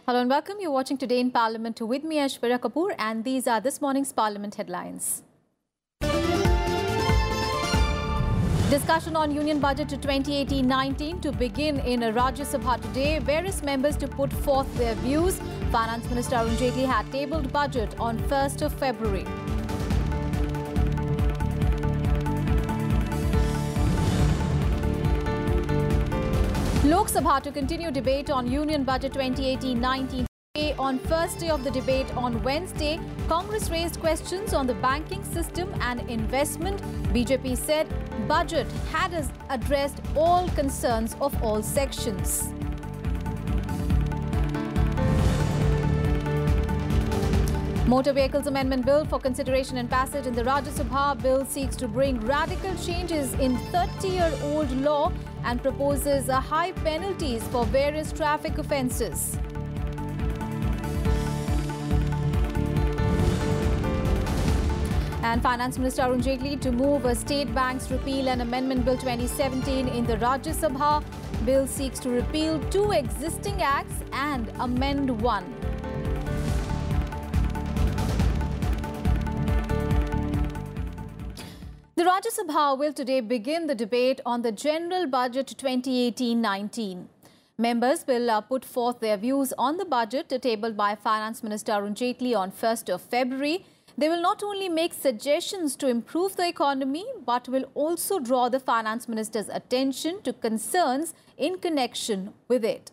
Hello and welcome. You're watching Today in Parliament with me, Aishwarya Kapoor, and these are this morning's Parliament headlines. Discussion on Union Budget to 2018-19 to begin in Rajya Sabha today. Various members to put forth their views. Finance Minister Arun Jaitley had tabled budget on 1st of February. Lok Sabha to continue debate on Union Budget 2018-19. On first day of the debate on Wednesday, Congress raised questions on the banking system and investment. BJP said budget had addressed all concerns of all sections. Motor Vehicles Amendment Bill for consideration and passage in the Rajya Sabha. Bill seeks to bring radical changes in 30-year-old law and proposes high penalties for various traffic offences. And Finance Minister Arun Jaitley to move a State Banks Repeal and Amendment Bill 2017 in the Rajya Sabha. Bill seeks to repeal 2 existing acts and amend 1. The Rajya Sabha will today begin the debate on the General Budget 2018-19. Members will put forth their views on the budget tabled by Finance Minister Arun Jaitley on 1st of February. They will not only make suggestions to improve the economy, but will also draw the Finance Minister's attention to concerns in connection with it.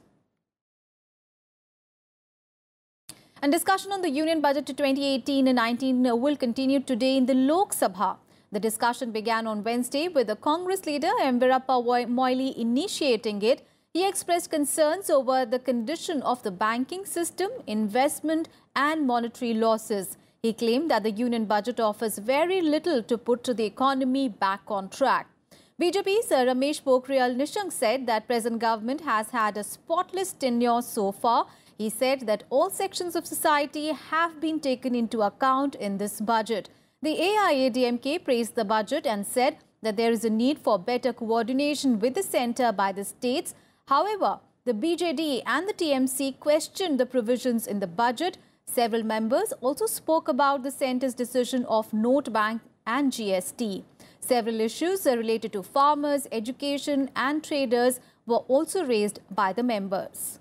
And discussion on the Union Budget to 2018-19 will continue today in the Lok Sabha. The discussion began on Wednesday with the Congress leader M. Veerappa Moily initiating it. He expressed concerns over the condition of the banking system, investment and monetary losses. He claimed that the Union Budget offers very little to put the economy back on track. BJP's Ramesh Pokhriyal Nishank said that present government has had a spotless tenure so far. He said that all sections of society have been taken into account in this budget. The AIADMK praised the budget and said that there is a need for better coordination with the centre by the states. However, the BJD and the TMC questioned the provisions in the budget. Several members also spoke about the centre's decision of Note Bank and GST. Several issues related to farmers, education and traders were also raised by the members.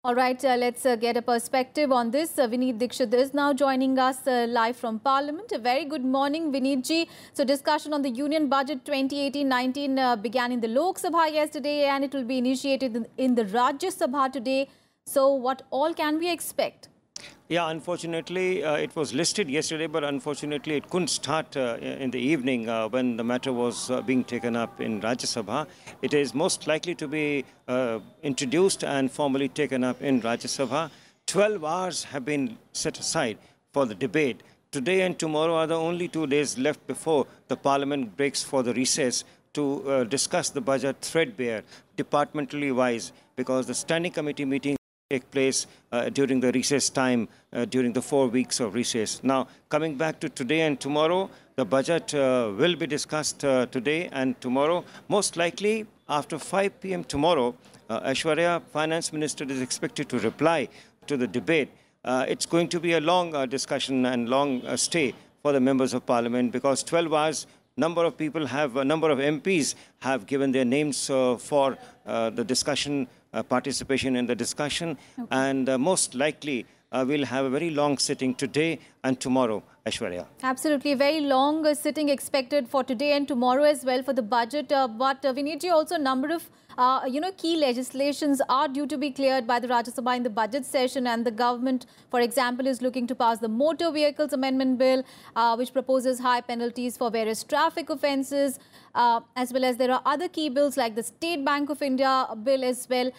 All right, let's get a perspective on this. Vineet Dikshit is now joining us live from Parliament. A very good morning, Vineet ji. So discussion on the Union Budget 2018-19 began in the Lok Sabha yesterday and it will be initiated in the Rajya Sabha today. So what all can we expect? Yeah, unfortunately, it was listed yesterday, but unfortunately, it couldn't start in the evening when the matter was being taken up in Rajya Sabha. It is most likely to be introduced and formally taken up in Rajya Sabha. 12 hours have been set aside for the debate. Today and tomorrow are the only 2 days left before the Parliament breaks for the recess to discuss the budget threadbare, departmentally wise, because the Standing Committee meeting take place during the recess time, during the 4 weeks of recess. Now, coming back to today and tomorrow, the budget will be discussed today and tomorrow. Most likely, after 5 p.m. tomorrow, Aishwarya, Finance Minister, is expected to reply to the debate. It's going to be a long discussion and long stay for the members of Parliament because 12 hours, number of people have, a number of MPs have given their names for the discussion, participation in the discussion, and most likely we'll have a very long sitting today and tomorrow, Aishwarya. Absolutely, very long sitting expected for today and tomorrow as well for the budget. But Vineet, also a number of key legislations are due to be cleared by the Rajya Sabha in the budget session, and the government, for example, is looking to pass the Motor Vehicles Amendment Bill, which proposes high penalties for various traffic offences, as well as there are other key bills like the State Bank of India bill as well.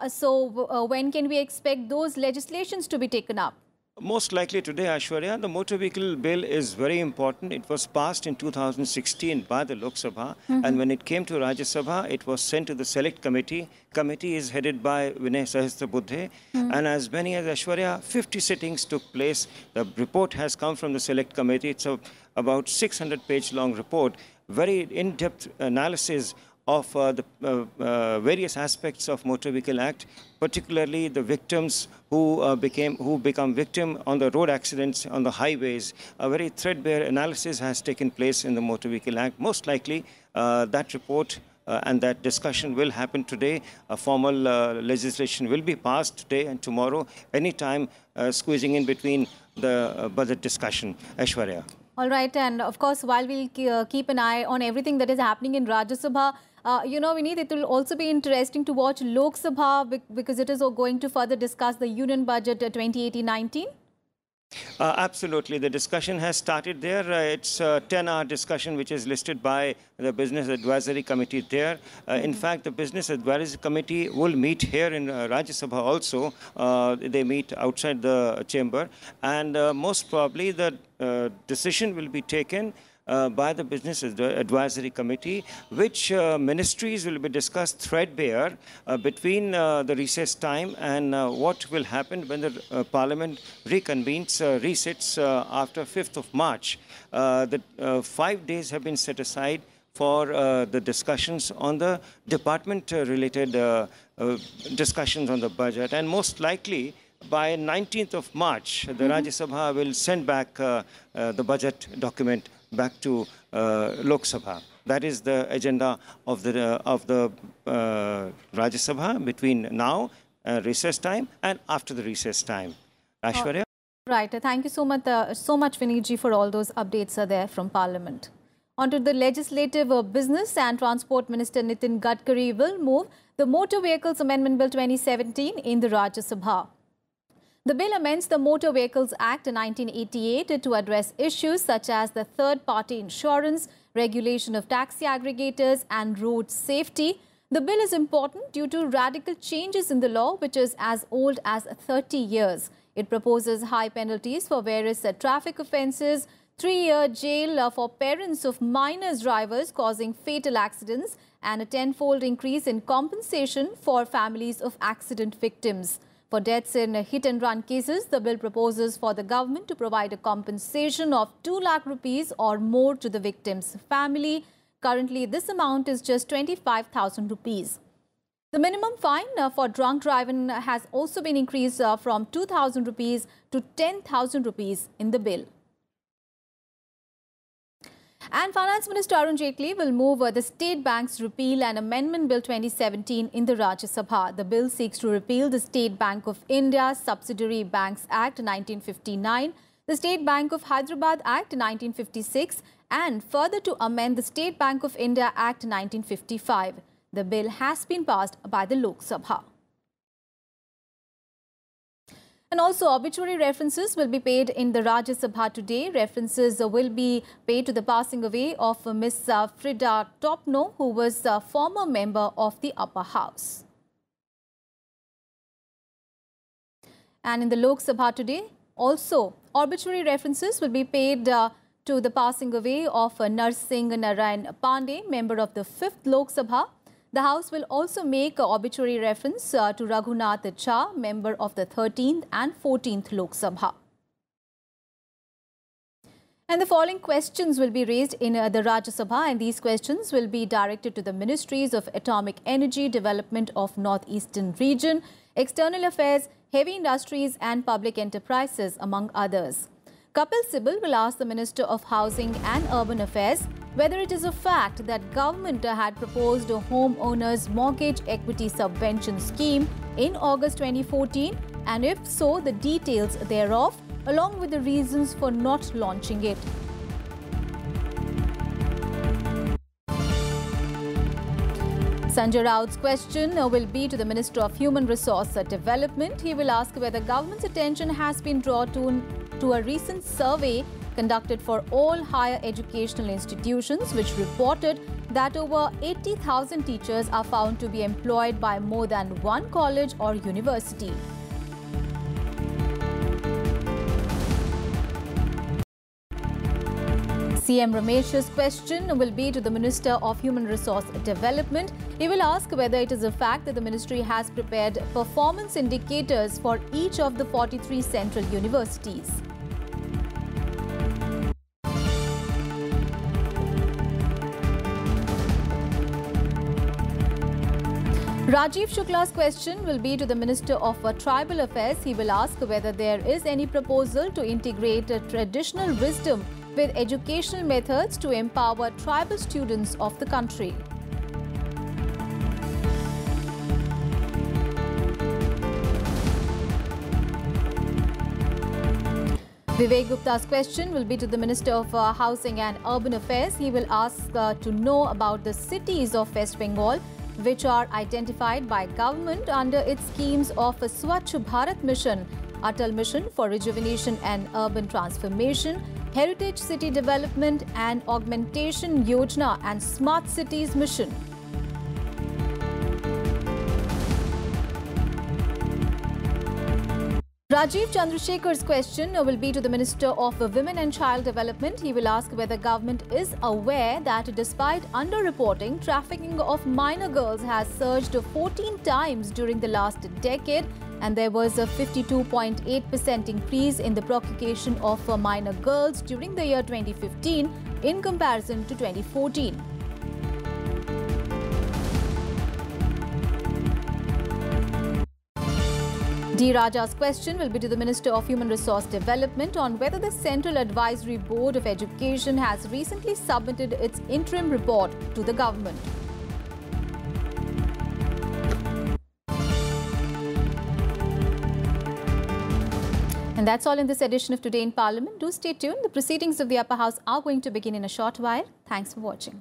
So when can we expect those legislations to be taken up? Most likely today, Aishwarya. The motor vehicle bill is very important. It was passed in 2016 by the Lok Sabha, and when it came to Rajya Sabha, it was sent to the Select Committee. Committee is headed by Vinay Sahasrabuddhe, and as many as Aishwarya, 50 sittings took place. The report has come from the Select Committee. It's about 600-page long report, very in-depth analysis of the various aspects of Motor Vehicle Act, particularly the victims who become victim on the road accidents on the highways. A very threadbare analysis has taken place in the Motor Vehicle Act. Most likely, that report and that discussion will happen today. A formal legislation will be passed today and tomorrow, anytime squeezing in between the budget discussion. Aishwarya. All right, and of course, while we'll keep an eye on everything that is happening in Rajya Sabha, Vineet, it will also be interesting to watch Lok Sabha because it is going to further discuss the Union Budget 2018-19. Absolutely. The discussion has started there. It's a 10-hour discussion which is listed by the Business Advisory Committee there. In fact, the Business Advisory Committee will meet here in Rajya Sabha also. They meet outside the chamber. And most probably the decision will be taken by the Business Advisory Committee, which ministries will be discussed threadbare between the recess time and what will happen when the Parliament reconvenes, resits after 5th of March. The 5 days have been set aside for the discussions on the department-related discussions on the budget, and most likely by 19th of March, the Rajya Sabha will send back the budget document back to Lok Sabha. That is the agenda of the Rajya Sabha between now, recess time, and after the recess time. Aishwarya? Right. Thank you so much, Vineet, for all those updates there from Parliament. On to the legislative business, and Transport Minister Nitin Gadkari will move the Motor Vehicles Amendment Bill 2017 in the Rajya Sabha. The bill amends the Motor Vehicles Act 1988 to address issues such as the third-party insurance, regulation of taxi aggregators and road safety. The bill is important due to radical changes in the law, which is as old as 30 years. It proposes high penalties for various traffic offences, 3-year jail for parents of minors drivers causing fatal accidents, and a 10-fold increase in compensation for families of accident victims. For deaths in hit-and-run cases, the bill proposes for the government to provide a compensation of 2 lakh rupees or more to the victim's family. Currently, this amount is just 25,000 rupees. The minimum fine for drunk driving has also been increased from 2,000 rupees to 10,000 rupees in the bill. And Finance Minister Arun Jaitley will move the State Bank's Repeal and Amendment Bill 2017 in the Rajya Sabha. The bill seeks to repeal the State Bank of India Subsidiary Banks Act 1959, the State Bank of Hyderabad Act 1956, and further to amend the State Bank of India Act 1955. The bill has been passed by the Lok Sabha. And also, obituary references will be paid in the Rajya Sabha today. References will be paid to the passing away of Miss Frida Topno, who was a former member of the Upper House. And in the Lok Sabha today, also, obituary references will be paid to the passing away of Narsingh Narayan Pandey, member of the 5th Lok Sabha. The House will also make an obituary reference to Raghunath Jha, member of the 13th and 14th Lok Sabha. And the following questions will be raised in the Rajya Sabha, and these questions will be directed to the Ministries of Atomic Energy, Development of Northeastern Region, External Affairs, Heavy Industries and Public Enterprises, among others. Kapil Sibal will ask the Minister of Housing and Urban Affairs whether it is a fact that government had proposed a homeowners mortgage equity subvention scheme in August 2014, and if so, the details thereof, along with the reasons for not launching it. Sanjay Raut's question will be to the Minister of Human Resource Development. He will ask whether government's attention has been drawn to a recent survey conducted for all higher educational institutions, which reported that over 80,000 teachers are found to be employed by more than one college or university. CM Ramesh's question will be to the Minister of Human Resource Development. He will ask whether it is a fact that the ministry has prepared performance indicators for each of the 43 central universities. Rajiv Shukla's question will be to the Minister of Tribal Affairs. He will ask whether there is any proposal to integrate traditional wisdom with educational methods to empower tribal students of the country. Vivek Gupta's question will be to the Minister of Housing and Urban Affairs. He will ask to know about the cities of West Bengal which are identified by government under its schemes of Swachh Bharat Mission, Atal Mission for Rejuvenation and Urban Transformation, Heritage City Development and Augmentation Yojana and Smart Cities Mission. Rajiv Chandrasekhar's question will be to the Minister of Women and Child Development. He will ask whether government is aware that despite underreporting, trafficking of minor girls has surged 14 times during the last decade, and there was a 52.8% increase in the provocation of minor girls during the year 2015 in comparison to 2014. D. Raja's question will be to the Minister of Human Resource Development on whether the Central Advisory Board of Education has recently submitted its interim report to the government. And that's all in this edition of Today in Parliament. Do stay tuned. The proceedings of the Upper House are going to begin in a short while. Thanks for watching.